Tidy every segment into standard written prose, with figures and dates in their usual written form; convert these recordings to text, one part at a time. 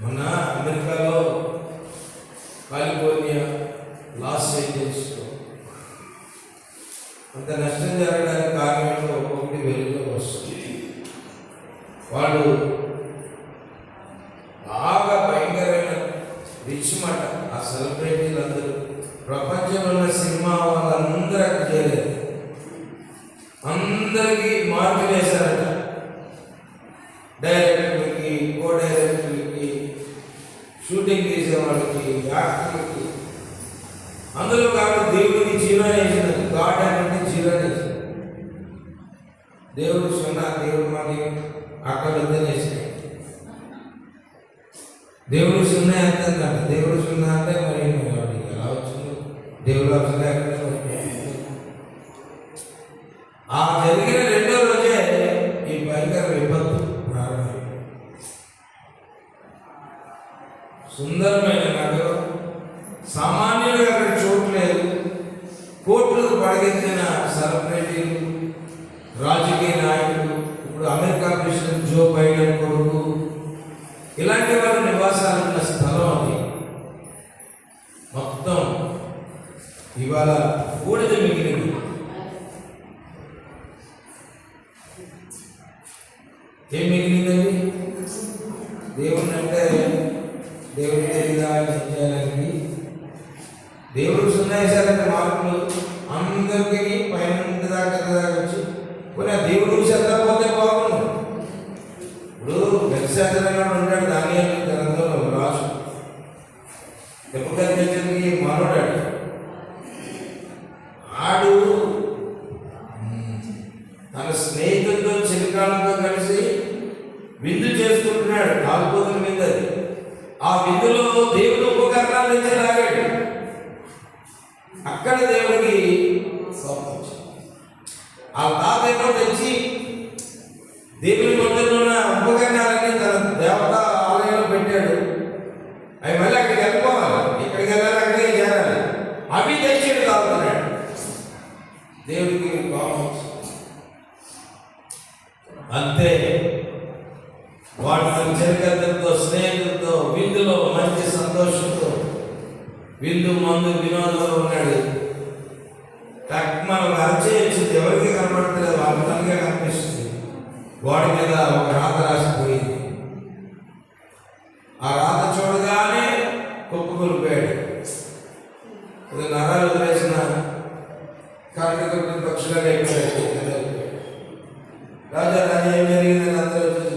మొన్న అమెరికాలో California loss ఏంజల్స్లో అంత నష్టం జరగడానికి కారణంలో ఒక్కొక్కటి వెలుగులో వస్తుంది. వాళ్ళు బాగా భయంకరమైన రిచ్ మాట. ఆ సెలబ్రిటీలు అందరూ ప్రపంచంలో ఉన్న సినిమా వాళ్ళందరూ అక్కడ చేయలేదు. అందరికీ మార్కులు వేశారట. డైరెక్టర్లకి, కో డైరెక్టర్లకి, షూటింగ్ చేసే వాళ్ళకి, యాక్టర్లకి, అందులో కాబట్టి దేవుడికి జీరో వేసినది. గాడ్ అంటే జీరో వేసింది. దేవుడు సున్నా, దేవుడు మళ్ళీ అక్కడ వద్దనేసినాయి. దేవుడు సున్నా ఎంత అంటే దేవుడు సున్నా అంటే మరి ఎలా వచ్చింది? దేవుడు అసలు ఎక్కడ ఆ జరిగిన రెండో రోజే ఈ భయంకర విపత్తు ప్రారంభమైంది. సుందరమైన నగరం, సామాన్యులుగా అక్కడ చోటు లేదు. కోట్లకు పడగెత్తిన సెలబ్రిటీలు, రాజకీయ నాయకులు, ఇప్పుడు అమెరికా ప్రెసిడెంట్ జో బైడెన్ కొడుకు, ఇలాంటి వారి నివాసాలు ఉన్న స్థలం అది మొత్తం ఇవాళ బూడిద మిగిలింది. ఏం మిగిలిందండి? దేవుడిని అంటే దేవుడి చేయడానికి దేవుడు సున్నాయిసారంటే మార్పులు అందరికీ పైన దాకా వచ్చి కొన్ని ఆ దేవుడు చదవకపోతే బాగుండు. ఇప్పుడు వెంకటాచలంగా ఉంటాడు. దానియేలు గ్రంథంలో రాజు నెబుకద్నెజరుకి మనోడాడు. ఆడు తన స్నేహితులతో చిరకాలంతో కలిసి విందు చేసుకుంటున్నాడు. కాలుపోతుల మీద ఆ విందులో దేవుడు ఉపకరణాలు తెచ్చి లాగాడు. అక్కడ దేవుడికి ఆ తాతేమో తెచ్చి దేవుని మందిరంలో ఉన్న ఉపకరణాలన్నీ తన దేవతా ఆలయంలో పెట్టాడు. అవి మళ్ళీ అక్కడికి వెళ్ళిపోవాలి. ఇక్కడికి వెళ్ళాలి, అక్కడికి చేరాలి. అవి తెచ్చేది తాగుతున్నాడు. దేవుడికి కోపం. అంతే వాటితో చెరకద్దరితో స్నేహితులతో విందులో మంచి సంతోషంతో విందు మందు వినోదంలో ఉన్నాడు. మనం అరచేయచ్చు, ఎవరికి కనపడలేదు, వాళ్ళకే కనిపిస్తుంది. గోడ మీద ఒక రాత రాసిపోయింది. ఆ రాత చూడగానే కుప్పకూలిపోయాడు. నరాలు వదిలేసిన కరెంటు కొట్టిన పక్షులుగా అయిపోయాడు. రాజా రాజా ఏం జరిగిందని అందరూ వచ్చి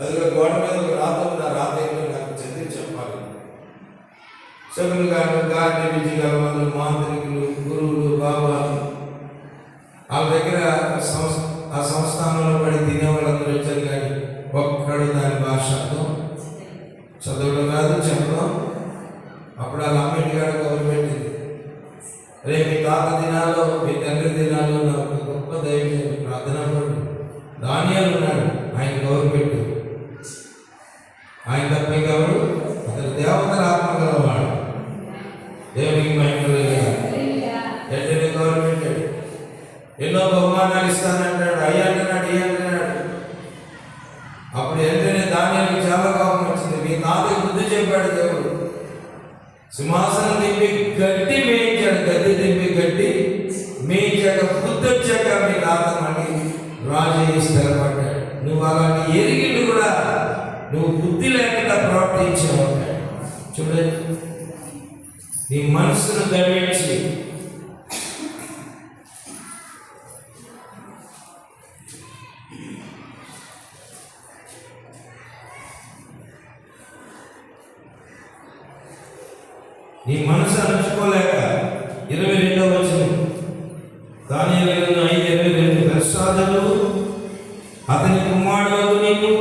అదిగో గోడ మీద ఒక రాత ఉంది. ఆ రాత ఏంటో నాకు చదివి చెప్పాలి. సభ్యులు గారిని విజయగలవాళ్ళు, మాంత్రికులు, గురువులు, బాబాలు, వాళ్ళ దగ్గర ఆ సంస్థానంలో పడి తినేవాళ్ళందరూ వచ్చారు. కానీ ఒక్కడు దాని భాష చదవడం కాదు, చెప్పడం. అప్పుడు వాళ్ళ అమ్మింటి కాడ కబురు పెట్టింది, రేపు మీ తాత దినాల్లో, మీ తండ్రి దినాల్లో నాకు గొప్ప దైవం ప్రార్థన పడు దానియాలు ఉన్నాడు, ఆయన కబురు పెట్టు. ఆయన తప్ప ఇంకెవరు? అతను దేవతల ఆత్మ గలవాడు. దేవునికి మహిమ వెంటనే కబురు పెట్టాడు. ఎన్నో బహుమానాలు ఇస్తానంటాడు. అయ్యి అంటున్నాడు, ఏ అంటున్నాడు. అప్పుడు వెంటనే దానియాలకు చాలా కోపం వచ్చింది. మీ తాతకి బుద్ధి చెప్పాడు దేవుడు. సింహాసనం తిప్పి గడ్డి మేయించాడు. గడ్డి తిప్పి గడ్డి మేయించాక బుద్ధి వచ్చాక మీ తాత మళ్ళీ రాజు స్థిరపడ్డాడు. నువ్వు అలాంటి ఎరిగిళ్ళు కూడా నువ్వు బుద్ధి లేకుండా ప్రవర్తించావు. చూడండి, నీ మనసును గమనించి నీ మనసు అణుచుకోలేక 22వ వచనం దానియేలు 5:22 దర్శాదులు అతని కుమారుడు నీకు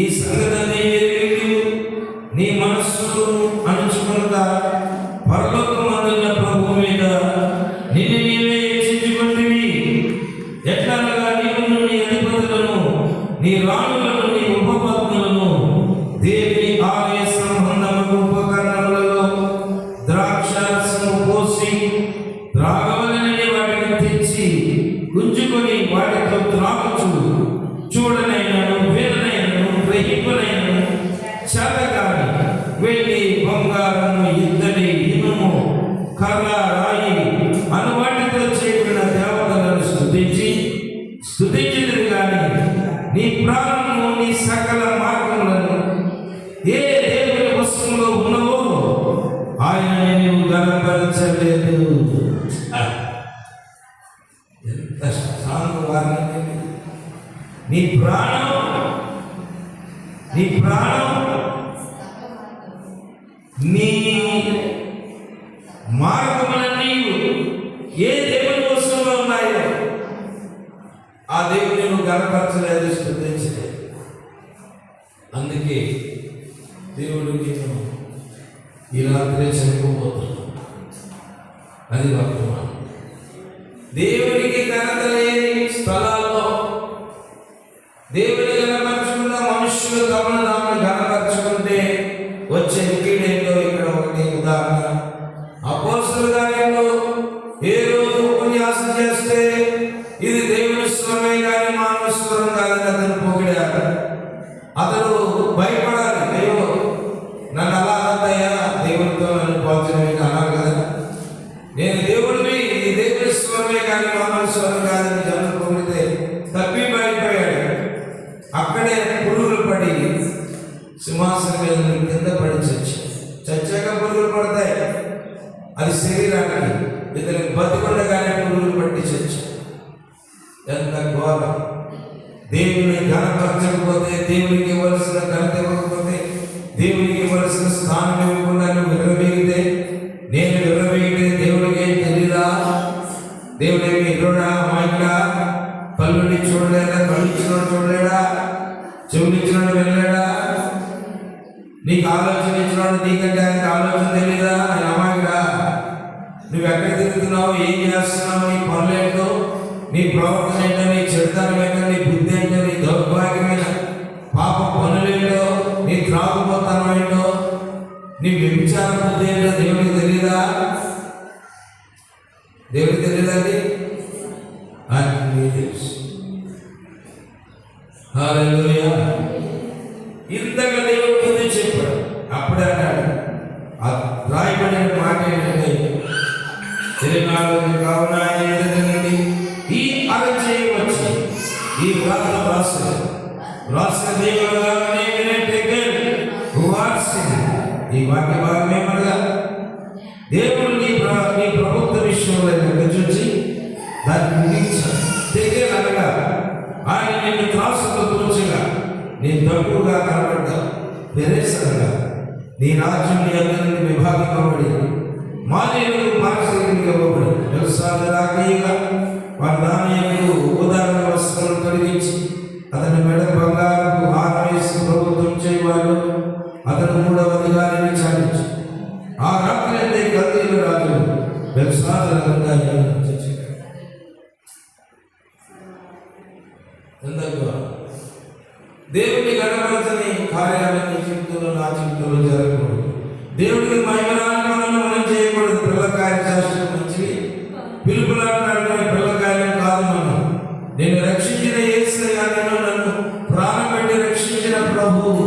ఈ సంగతి ఎరిగి నీ మనస్సు అణుచుకున్నదా పరలోకమందున్న ప్రభువు మీద నిన్ను నీవే హెచ్చించుకుంటివి. ఎట్లనగా నీవును నీ అధిపతులను నీ రాణులను నీ ఉపపత్నులను దేవుని ఆలయ సంబంధము ఉపకరణములలో ద్రాక్షారసము పోసి త్రాగవలనని వాటిని తెచ్చి గుంజుకొని వాటితో త్రాగుచు చూడనైనను వీరనైనను గ్రహింపనైనను చేతగాని వెండి బంగారము ఇత్తడి ఇనుము కర్ర రాయి అను వాటితో చేయబడిన దేవతలను స్తుతించినది కానీ నీ ప్రాణము నీ సకల మార్గములను ఏ దేవుని వస్తువులో ఉన్నవో ఆయన నీవు గణపరచలేదు. ఎంత స్ట్రాంగ్ వార్నింగ్! నీ ప్రాణం నీ మార్గములన్నీ ఏ దేవుని వస్తువులో ఉన్నాయో ఆ దేవుని నువ్వు గణపరచలేదు, స్తుతించలేదు. అందుకే దేవుడు నేను ఈ రాత్రి చనిపోతున్నాను. అది వర్తమానం. దేవునికి ఘనత లేని స్థలాల్లో దేవుని గణపరచుకున్న మనుషులు తమను తాము గణపరచుకుంటే వచ్చే కీడేంటో ఇక్కడ ఒకటి ఉదాహరణ. అపోస్తలుల కార్యంలో ఏ రోజు ఉపన్యాసం చేస్తే ఇది దేవుని స్వరమే కానీ మానవ స్వరం కాదని అతను పొగిడారు. అతడు భయపడాలి. అయ్యో నన్ను అలా అన్నయ్యా, దేవుడితో నన్ను పోల్చడం అన్నారు కదా, నేను దేవుడిని, ఇది దేవుని స్వరమే కానీ మానవ స్వరం కాదని జనం పొగిడితే తప్పి బయటపోయాడు. అక్కడే పురుగులు పడి సింహాసనం మీద కింద పడి చచ్చాక పురుగులు పడతాయి. అది శరీరానికి, ఇతనికి బతికొండగానే పురుగులు పట్టి చచ్చి. ఎంత ఘోరం! దేవుని ఘనపరచకపోతే, దేవునికి ఇవ్వాల్సిన ఘనత ఇవ్వకపోతే, దేవునికి ఇవ్వాల్సిన స్థానం ఇవ్వకుండా నువ్వు విర్రవీగితే, నేను విర్రవీగితే దేవుడికి ఏం తెలీదా? దేవుడేమి ఇరుడా అమాయకుడా? కళ్ళుని చూడలేదా? కళ్ళు ఇచ్చినోడు చూడలేడా? చెవులు ఇచ్చినోడు వెళ్ళలేడా? నీకు ఆలోచన ఇచ్చినోడు నీకంటే ఆయనకు ఆలోచన తెలీదా? ఆయన అమాయకుడా? నువ్వు ఎక్కడ తిరుగుతున్నావు, ఏం చేస్తున్నావు, నీ పనులేంటో, నీ ప్రవర్తన ఏంటో, నీ చెడుతనం ఏంటో, నీ బుద్ధి ఏంటో, నీ దౌర్భాగ్యమైన పాప పనులేంటో, నీ త్రాగుపోతనం ఏంటో, నీ వ్యభిచార బుద్ధి ఏంటో దేవుడికి తెలీదా? దేవుడికి తెలియదండి. అన్నీ తెలుసు. హల్లెలూయా! ఇంతగా దేవుడు బుద్ధి చెప్పాడు. అప్పుడే అన్నాడు, రాయబడిన మాట ఏంటంటే 24 కావున ఈ అరచేయి వచ్చి ఈ వ్రాత రాసిన దేవుడు ఈ వాక్య భాగం ఏమనగా, దేవుడు నీ ప్రభుత్వ విషయంలో చూసి దాన్ని ముగించాడు. తెగేనగా ఆయన నిన్ను త్రాసుతో తూచగా నీ తక్కువగా కనబడ్డా పెరేసనగా నీ రాజ్యం నీ అందరినీ విభాగింపబడి మానవులకు పారిశ్రామిక ఇవ్వబడి వ్యవసాయగా వారి దానియకు ఉదాహరణ వస్త్రాలు తొలగించి అతని మెడ బంగారపు హారం వేసి ప్రభుత్వం చేయవాళ్ళు అతను 3వ అధికారిని చాలించి ఆ రాత్రి అంటే కల్దీయుల రాజు వ్యవసాయంగా ఎందుకు దేవుని గణపరచని కార్యాలన్నీ జీవితంలో నా జీవితంలో జరగకూడదు. దేవుడికి మహిమరాని మనం చేయకూడదు. పిల్లకాయ శాస్త్రం మంచివి, పిలుపులాడిన పిల్లకాయలు కాదు. నేను రక్షించిన యేసయ్య, నన్ను ప్రాణం పెట్టి రక్షించిన ప్రభువు,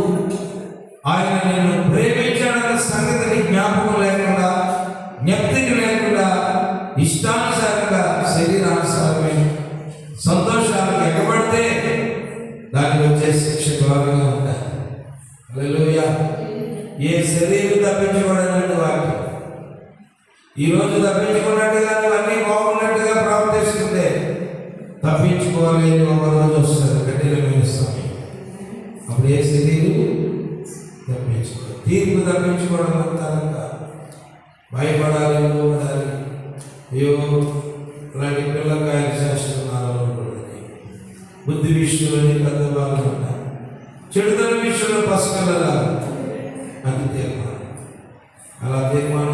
ఆయన నిన్ను ప్రేమించాడన్న సంగతిని జ్ఞాపకం లేకుండా, జ్ఞప్తికి లేకుండా, ఇష్టానుసారంగా శరీరానుసారమైన సంతోషాలకు ఎగబడితే దానికి వచ్చే శిక్ష ఘోరంగా ఉంటాయి. హల్లెలూయా! ఏ శరీరం తప్పించుకోవడానికి వాక్యం ఈరోజు తప్పించుకున్నట్టుగా అన్నీ బాగున్నట్టుగా ప్రవర్తిస్తుంటే తప్పించుకోవాలని ఒక రోజు వస్తుంది, కఠినమైన సమయం. అప్పుడు ఏ శరీరం తప్పించుకోవాలి. తీర్పు తప్పించుకోవడం అంతా భయపడాలి, లోపడాలి. అయ్యో ఇలాంటి పిల్లకాయ శాస్త్రం నాలో బుద్ధి విషయంలో పెద్ద బాగా ఉంటాయి, చెడుదల విషయంలో పసుకల అది తీర్మానం. అలా తీర్మానం